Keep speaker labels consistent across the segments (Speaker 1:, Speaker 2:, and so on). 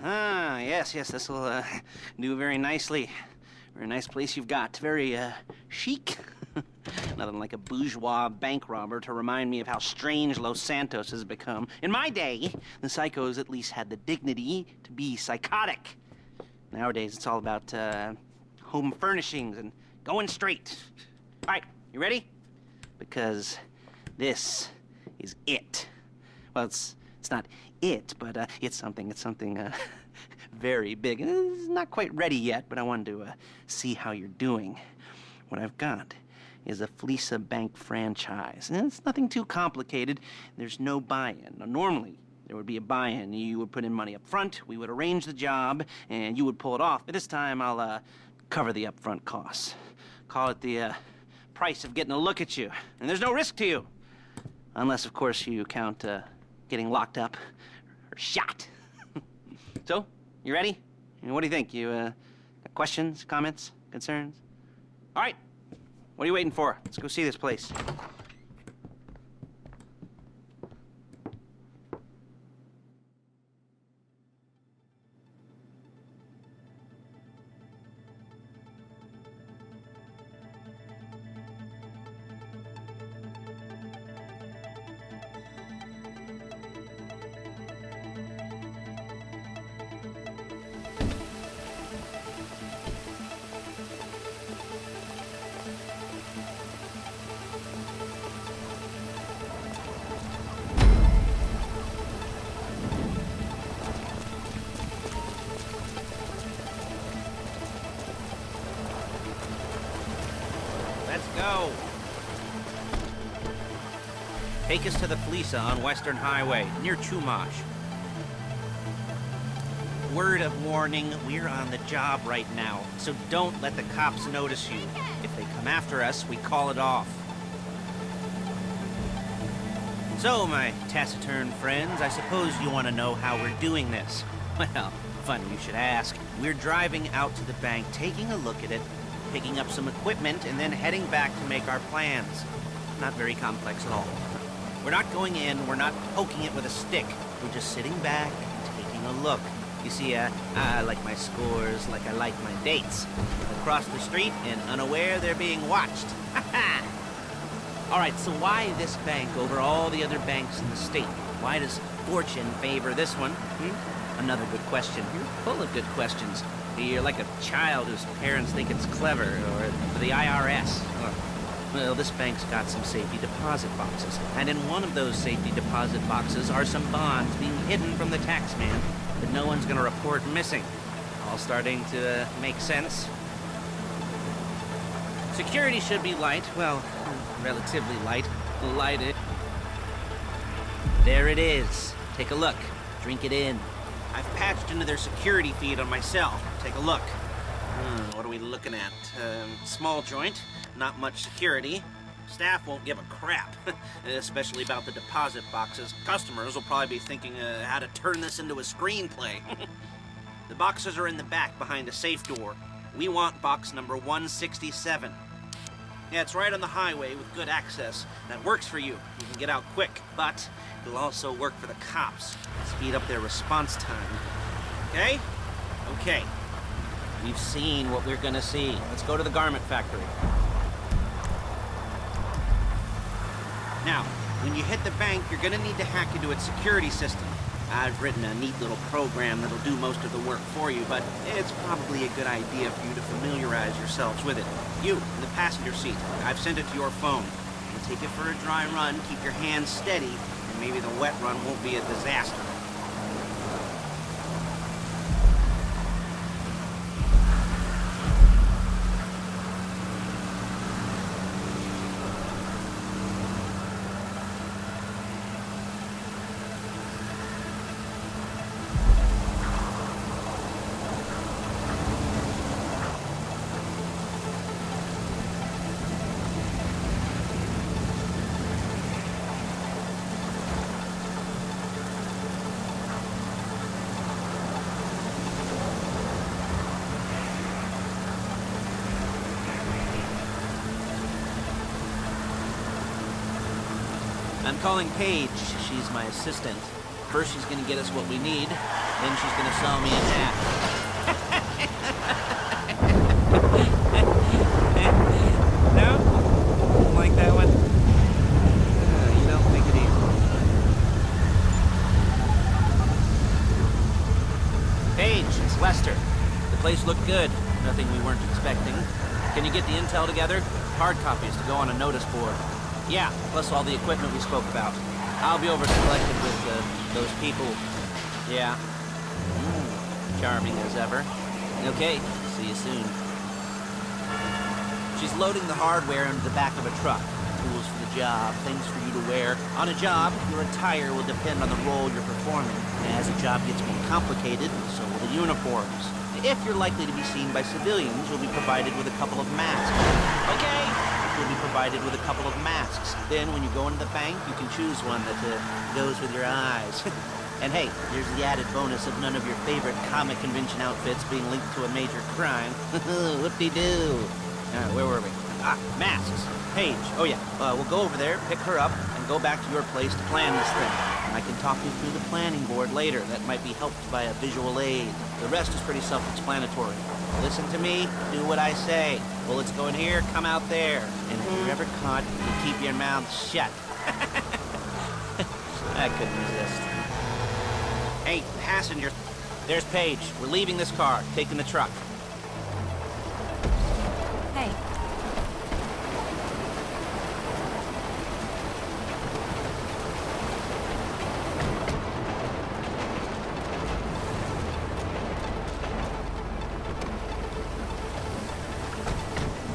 Speaker 1: Ah, yes, this will do very nicely. Very nice place you've got. Very chic. Nothing like a bourgeois bank robber to remind me of how strange Los Santos has become. In my day, the psychos at least had the dignity to be psychotic. Nowadays, it's all about home furnishings and going straight. All right, you ready? Because this is it. Well, it's not it, but it's something very big. It's not quite ready yet, but I wanted to see how you're doing. What I've got is a Fleeca Bank franchise. And it's nothing too complicated. There's no buy-in. Now, normally, there would be a buy-in. You would put in money up front, we would arrange the job, and you would pull it off. But this time, I'll cover the upfront costs. Call it the price of getting a look at you. And there's no risk to you. Unless, of course, you count getting locked up or shot. So, you ready? What do you think? You got questions, comments, concerns? All right. What are you waiting for? Let's go see this place. Let's go. Take us to the Fleeca on Western Highway, near Chumash. Word of warning, we're on the job right now, so don't let the cops notice you. If they come after us, we call it off. So, my taciturn friends, I suppose you want to know how we're doing this. Well, funny you should ask. We're driving out to the bank, taking a look at it, picking up some equipment, and then heading back to make our plans. Not very complex at all. We're not going in, we're not poking it with a stick. We're just sitting back and taking a look. You see, I like my scores like I like my dates. Across the street and unaware they're being watched. All right, so why this bank over all the other banks in the state? Why does fortune favor this one? Another good question. You're full of good questions. You're like a child whose parents think it's clever, or the IRS. Well, this bank's got some safety deposit boxes, and in one of those safety deposit boxes are some bonds being hidden from the tax man that no one's gonna report missing. All starting to make sense. Security should be light, well, relatively light. Lighted. There it is. Take a look. Drink it in. I've patched into their security feed on my cell. Take a look. What are we looking at? Small joint, not much security. Staff won't give a crap, especially about the deposit boxes. Customers will probably be thinking how to turn this into a screenplay. The boxes are in the back behind a safe door. We want box number 167. Yeah, it's right on the highway with good access. That works for you. You can get out quick, but it'll also work for the cops. Speed up their response time. Okay? Okay. We've seen what we're gonna see. Let's go to the garment factory. Now, when you hit the bank, you're gonna need to hack into its security system. I've written a neat little program that'll do most of the work for you, but it's probably a good idea for you to familiarize yourselves with it. You, in the passenger seat, I've sent it to your phone. And take it for a dry run, keep your hands steady, and maybe the wet run won't be a disaster. I'm calling Paige. She's my assistant.
Speaker 2: First she's gonna get us what we need, then she's gonna saw me in half.
Speaker 1: No? Like that one? You don't make it easy.
Speaker 2: Paige, it's Lester. The place looked good. Nothing we weren't expecting. Can you get the intel together? Hard copies to go on a notice board. Yeah, plus all the equipment we spoke about. I'll be over to collect it with those people. Yeah. Charming as ever. Okay, see you soon. She's loading the hardware into the back of a truck. Tools for the job, things for you to wear. On a job, your attire will depend on the role you're performing. As the job gets more complicated, so will the uniforms. If you're likely to be seen by civilians, you'll be provided with a couple of masks. Okay? You'll be provided with a couple of masks. Then, when you go into the bank, you can choose one that goes with your eyes. And hey, here's the added bonus of none of your favorite comic convention outfits being linked to a major crime. Whoop-de-doo. Where were we? Masks. Paige. Oh yeah, we'll go over there, pick her up, and go back to your place to plan this thing. And I can talk you through the planning board later. That might be helped by a visual aid. The rest is pretty self-explanatory. Listen to me, do what I say. Bullets go in here, come out there. And if you're ever caught, you keep your mouth shut. I couldn't resist. Hey, passenger. There's Paige. We're leaving this car, taking the truck.
Speaker 3: Hey.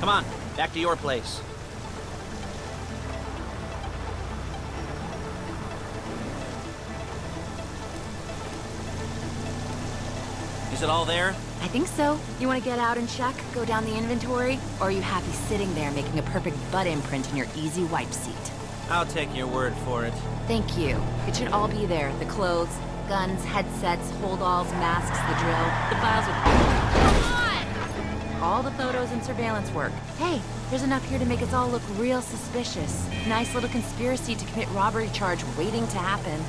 Speaker 2: Come on, back to your place. Is it all there?
Speaker 3: I think so. You want to get out and check? Go down the inventory? Or are you happy sitting there making a perfect butt imprint in your easy wipe seat?
Speaker 2: I'll take your word for it.
Speaker 3: Thank you. It should all be there. The clothes, guns, headsets, hold-alls, masks, the drill, the files with all the photos and surveillance work. Hey, there's enough here to make us all look real suspicious. Nice little conspiracy to commit robbery charge waiting to happen.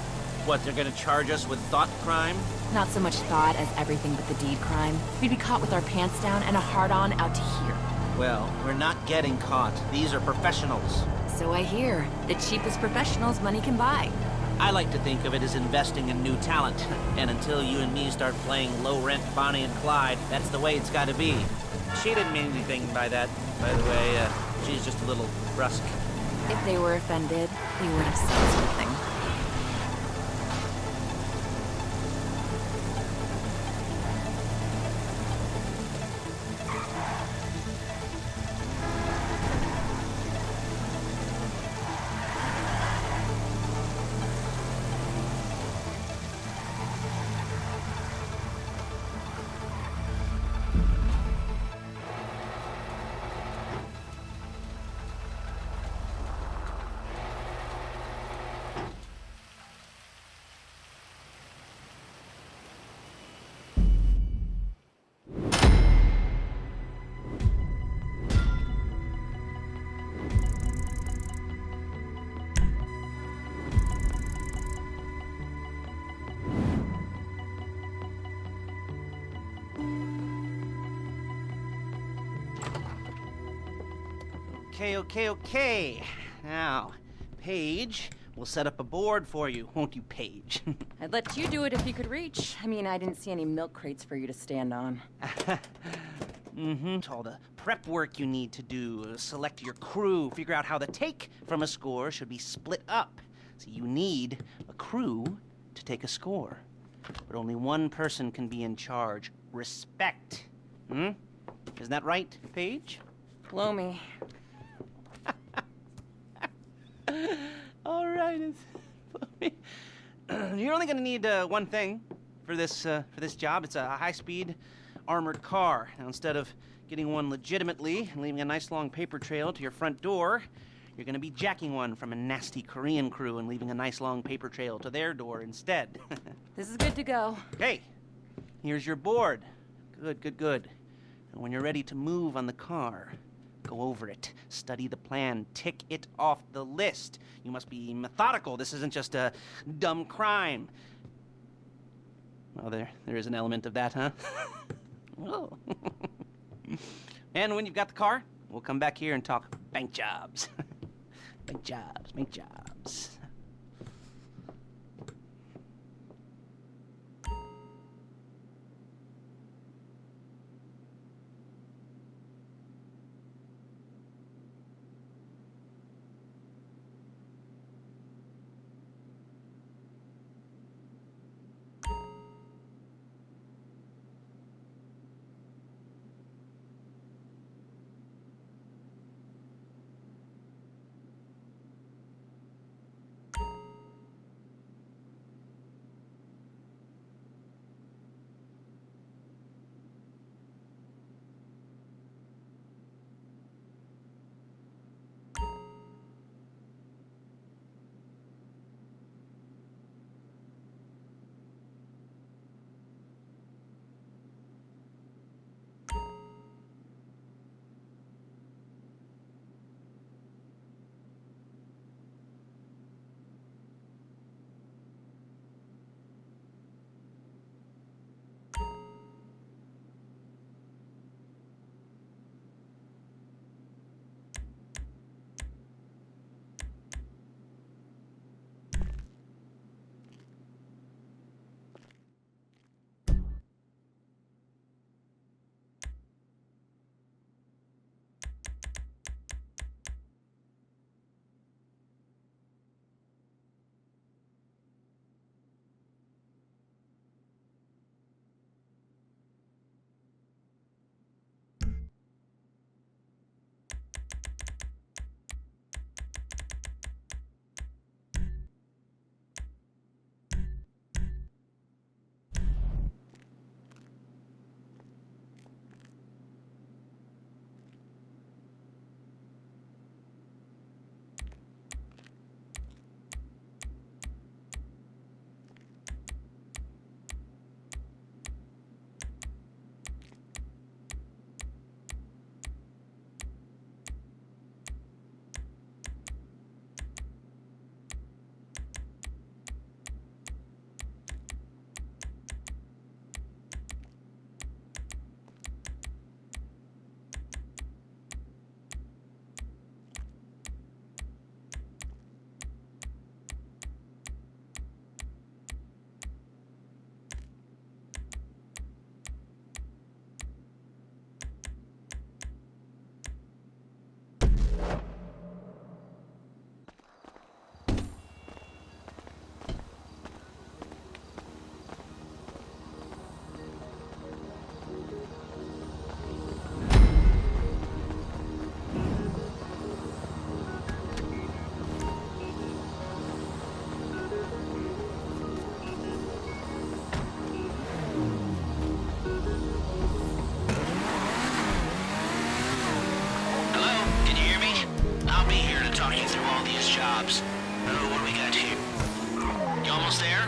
Speaker 2: What, they're gonna charge us with thought crime?
Speaker 3: Not so much thought as everything but the deed crime. We'd be caught with our pants down and a hard-on out to here.
Speaker 2: Well, we're not getting caught. These are professionals.
Speaker 3: So I hear. The cheapest professionals money can buy.
Speaker 2: I like to think of it as investing in new talent. And until you and me start playing low-rent Bonnie and Clyde, that's the way it's gotta be. She didn't mean anything by that, by the way. She's just a little brusque.
Speaker 3: If they were offended, they would have said something.
Speaker 1: Okay. Now, Paige, we'll set up a board for you, won't you, Paige?
Speaker 3: I'd let you do it if you could reach. I mean, I didn't see any milk crates for you to stand on.
Speaker 1: All the prep work you need to do, select your crew, figure out how the take from a score should be split up. So you need a crew to take a score. But only one person can be in charge. Respect. Isn't that right, Paige?
Speaker 3: Blow me.
Speaker 1: All right. You're only gonna need one thing for this job. It's a high-speed armored car. Now, instead of getting one legitimately and leaving a nice long paper trail to your front door, you're gonna be jacking one from a nasty Korean crew and leaving a nice long paper trail to their door instead.
Speaker 3: This is good to go.
Speaker 1: Okay, here's your board. Good. And when you're ready to move on the car, Go over it. Study the plan. Tick it off the list. You must be methodical. This isn't just a dumb crime. Well, there is an element of that, huh? Oh. And when you've got the car, we'll come back here and talk bank jobs. Bank jobs, bank jobs.
Speaker 2: jobs. What do we got here? You almost there?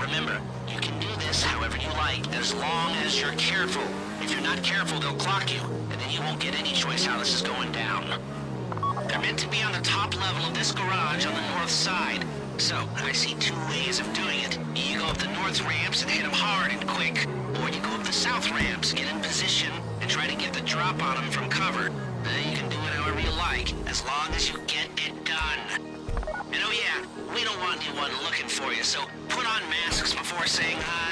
Speaker 2: Remember, you can do this however you like, as long as you're careful. If you're not careful, they'll clock you, and then you won't get any choice how this is going down. They're meant to be on the top level of this garage on the north side. So, I see two ways of doing it. You go up the north ramps and hit them hard and quick, or you go up the south ramps, get in position, and try to get the drop on them from cover. You can do it however you like, as long as you get it done. And oh yeah, we don't want anyone looking for you, so put on masks before saying hi.